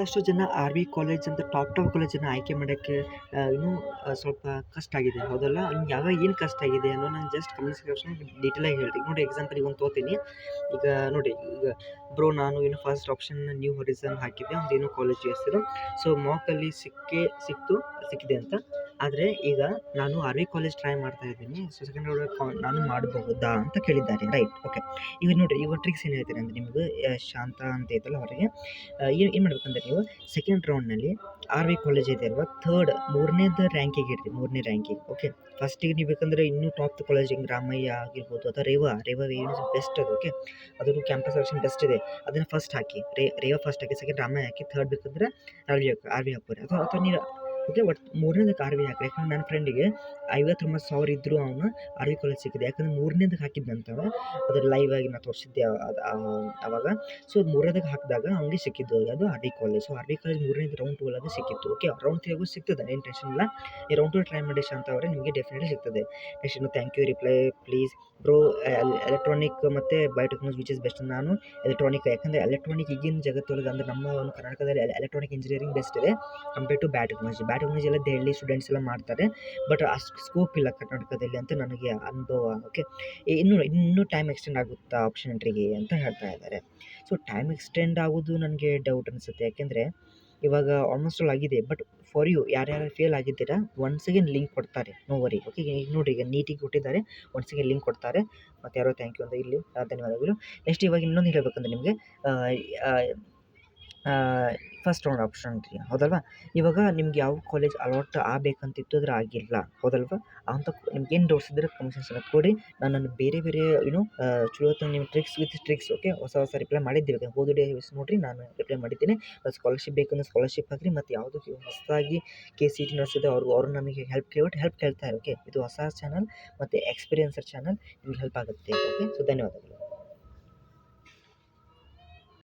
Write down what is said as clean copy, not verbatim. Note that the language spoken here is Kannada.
ಭಾಳಷ್ಟು ಜನ ಆರ್ ವಿ ಕಾಲೇಜ್ ಅಂತ ಟಾಪ್ ಕಾಲೇಜನ್ನು ಆಯ್ಕೆ ಮಾಡೋಕ್ಕೆ ಇನ್ನೂ ಸ್ವಲ್ಪ ಕಷ್ಟ ಆಗಿದೆ ಹೌದಲ್ಲ? ನಿಮ್ಗೆ ಯಾವಾಗ ಏನು ಕಷ್ಟ ಆಗಿದೆ ಅನ್ನೋ ನಂಗೆ ಜಸ್ಟ್ ಕಮೆಂಟ್ ಸೆಕ್ಷನ್ ಡೀಟೇಲಾಗಿ ಹೇಳ್ರಿ. ನೋಡಿ ಎಕ್ಸಾಂಪಲ್ ಈಗ ಒಂದು ತೊಗೋತೀನಿ. ಈಗ ನೋಡಿ ಈಗ ಬ್ರೋ ನಾನು ಏನು ಫಸ್ಟ್ ಆಪ್ಷನ್ ನ್ಯೂ ಹೊರಿಝನ್ ಹಾಕಿದ್ದೆ, ಒಂದೇನೋ ಕಾಲೇಜ್ ಹೆಸರು. ಸೊ ಮಾಕಲ್ಲಿ ಸಿಕ್ಕಿದೆ ಅಂತ. ಆದರೆ ಈಗ ನಾನು ಆರ್ ವಿ ಕಾಲೇಜ್ ಟ್ರೈ ಮಾಡ್ತಾ ಇದ್ದೀನಿ. ಸೊ ಸೆಕೆಂಡ್ ರೌಂಡ್ ನಾನು ಮಾಡಬಹುದಾ ಅಂತ ಕೇಳಿದ್ದಾರೆ, ರೈಟ್? ಓಕೆ. ಈಗ ನೋಡಿರಿ, ಈಗ ಟ್ರಿಕ್ಸ್ ಏನು ಹೇಳ್ತೀನಿ ಅಂದರೆ ನಿಮ್ಗೆ ಶಾಂತ ಅಂತ ಐತಲ್ಲ ಹೊರಗೆ, ಏನು ಮಾಡ್ಬೇಕಂದ್ರೆ ನೀವು ಸೆಕೆಂಡ್ ರೌಂಡ್ನಲ್ಲಿ ಆರ್ ವಿ ಕಾಲೇಜ್ ಇದೆ ಅಲ್ವಾ, ಮೂರನೇದು ರ್ಯಾಂಕಿಗೆ ಇಡ್ರಿ, ಮೂರನೇ ರ್ಯಾಂಕಿಗೆ. ಓಕೆ. ಫಸ್ಟಿಗೆ ನೀವು ಬೇಕಂದ್ರೆ ಇನ್ನೂ ಟಾಪ್ ಕಾಲೇಜ್ ಹಿಂಗೆ ರಾಮಯ್ಯ ಆಗಿರ್ಬೋದು ಅಥವಾ ರೇವಾ ಬೆಸ್ಟ್ ಅದು. ಓಕೆ. ಅದು ಕ್ಯಾಂಪಸ್ ಸೆಲೆಕ್ಷನ್ ಬೆಸ್ಟ್ ಇದೆ, ಅದನ್ನು ಫಸ್ಟ್ ಹಾಕಿ. ರೇವಾ ಫಸ್ಟ್ ಹಾಕಿ, ಸೆಕೆಂಡ್ ರಾಮಯ್ಯ ಹಾಕಿ, ಥರ್ಡ್ ಬೇಕಂದ್ರೆ ಆರ್ ವಿ ಹಾಕೋರಿ. ಅಥವಾ ನೀವು ಓಕೆ ಒಟ್ಟು ಮೂರನೇದಕ್ಕೆ ಆರ್ ವಿ ಹಾಕಿ. ಯಾಕಂದ್ರೆ ನನ್ನ ಫ್ರೆಂಡಿಗೆ 59,000 ಇದ್ದರೂ ಅವನು ಆರ್ ವಿ ಕಾಲೇಜ್ ಸಿಕ್ಕಿದೆ. ಯಾಕಂದ್ರೆ ಮೂರನೇದಕ್ಕೆ ಹಾಕಿದ್ದಂತವ, ಅದ್ರ ಲೈವ್ ಆಗಿ ನಾನು ತೋರಿಸಿದ್ದೆ ಅವಾಗ. ಸೊ ಮೂರನೇದಕ್ಕೆ ಹಾಕಿದಾಗ ಅವ್ನಿಗೆ ಸಿಕ್ಕಿದ್ದು ಅದು R V college. So R V college ಮೂರನೇದು ರೌಂಡ್ 2 ಒಳಗೆ ಸಿಕ್ಕಿತ್ತು. ಓಕೆ. ರೌಂಡ್ 3 ಸಿಗ್ತದೆ, ಏನು ಟೆನ್ಷನ್ ಇಲ್ಲ. ಈ ರೌಂಡ್ 2 ಟ್ರೈ ಮಾಡಿ ಶಾಂತ ಅವರೇ, ನಿಮಗೆ ಡೆಫಿನೆಟ್ಲಿ ಸಿಗ್ತದೆ. ನೆಕ್ಸ್ಟ್ ಇನ್ನು thank you reply please bro. Electronic ಮತ್ತು ಬಯೋಟೆಕ್ನಾಲಜಿ ವಿಚ್ ಇಸ್ ಬೆಸ್ಟ್? ನಾನು ಎಲೆಕ್ಟ್ರಾನಿಕ್. ಯಾಕಂದರೆ ಎಲೆಕ್ಟ್ರಾನಿಕ್ ಈಗಿನ ಜಗತ್ತೊಳಗೆ ಅಂದರೆ ನಮ್ಮ ಒಂದು ಕರ್ನಾಟಕದಲ್ಲಿ ಎಲೆಕ್ಟ್ರಾನಿಕ್ ಇಂಜಿನಿಯರಿಂಗ್ ಬೆಸ್ಟ್ ಇದೆ ಕಂಪೇರ್ ಟು ಬಯೋಟೆಕ್ನಾಲಜಿ ಎಲ್ಲ ದೆಹಲಿ ಸ್ಟೂಡೆಂಟ್ಸ್ ಎಲ್ಲ ಮಾಡ್ತಾರೆ, ಬಟ್ ಅಷ್ಟು ಸ್ಕೋಪ್ ಇಲ್ಲ ಕರ್ನಾಟಕದಲ್ಲಿ ಅಂತ ನನಗೆ ಅನುಭವ. ಓಕೆ. ಇನ್ನೂ ಟೈಮ್ ಎಕ್ಸ್ಟೆಂಡ್ ಆಗುತ್ತಾ ಆಪ್ಷನ್ ಎಂಟ್ರಿಗೆ ಅಂತ ಹೇಳ್ತಾ ಇದ್ದಾರೆ. ಸೊ ಟೈಮ್ ಎಕ್ಸ್ಟೆಂಡ್ ಆಗೋದು ನನಗೆ ಡೌಟ್ ಅನಿಸುತ್ತೆ. ಯಾಕೆಂದರೆ ಇವಾಗ ಆಲ್ಮೋಸ್ಟ್ ಆಲ್ ಆಗಿದೆ, ಬಟ್ ಫಾರ್ ಯು ಯಾರ್ಯಾರು ಫೇಲ್ ಆಗಿದ್ದೀರಾ ಒನ್ಸ್ ಅಗೇನ್ ಲಿಂಕ್ ಕೊಡ್ತಾರೆ, ನೋ ವರಿ. ಓಕೆ. ಈಗ ನೋಡಿ, ಈಗ ನೀಟಿಗೆ ಕೊಟ್ಟಿದ್ದಾರೆ, ಒನ್ಸ್ ಅಗೇನ್ ಲಿಂಕ್ ಕೊಡ್ತಾರೆ. ಮತ್ತು ಯಾರೋ ಥ್ಯಾಂಕ್ ಯು ಅಂತ ಇಲ್ಲಿ ಧನ್ಯವಾದಗಳು. ನೆಕ್ಸ್ಟ್ ಇವಾಗ ಇನ್ನೊಂದು ಹೇಳ್ಬೇಕಂದ್ರೆ ನಿಮಗೆ ಫಸ್ಟ್ ರೌಂಡ್ ಆಪ್ಷನ್ ರೀ, ಹೌದಲ್ವಾ? ಇವಾಗ ನಿಮ್ಗೆ ಯಾವ ಕಾಲೇಜ್ ಅಲಾಟ್ ಆಗಬೇಕಂತಿತ್ತು ಆದರೆ ಆಗಿಲ್ಲ, ಹೌದಲ್ವಾ? ಅಂತ ನಿಮ್ಗೆ ಏನು ಡೌಟ್ಸ್ ಇದ್ದರೆ ಕಮೆಂಟ್ ಸೆಕ್ಷನ್ ಕೊಡಿ. ನಾನು ಬೇರೆ ಚಲೋ ನಿಮ್ಮ ಟ್ರಿಕ್ಸ್ ಓಕೆ ಹೊಸ ರಿಪ್ಲೈ ಮಾಡಿದ್ದೀವಿ. ಹೋದ ಡೇಸ್ ನೋಡಿರಿ, ನಾನು ರಿಪ್ಲೈ ಮಾಡಿದ್ದೀನಿ. ಸ್ಕಾಲರ್ಶಿಪ್ ಬೇಕಂದ್ರೆ ಸ್ಕಾಲರ್ಶಿಪ್ ಹಾಕಿರಿ. ಮತ್ತು ಯಾವುದಕ್ಕೆ ಹೊಸದಾಗಿ KCET ನಡೆಸಿದೆ ಅವ್ರು ನಮಗೆ ಹೆಲ್ಪ್ ಕೇಳ್ತಾರೆ. ಓಕೆ. ಇದು ಹೊಸ ಚಾನಲ್ ಮತ್ತು ಎಕ್ಸ್ಪೀರಿಯನ್ಸರ್ ಚಾನಲ್, ನಿಮ್ಗೆ ಹೆಲ್ಪ್ ಆಗುತ್ತೆ. ಓಕೆ. ಸೊ ಧನ್ಯವಾದಗಳು.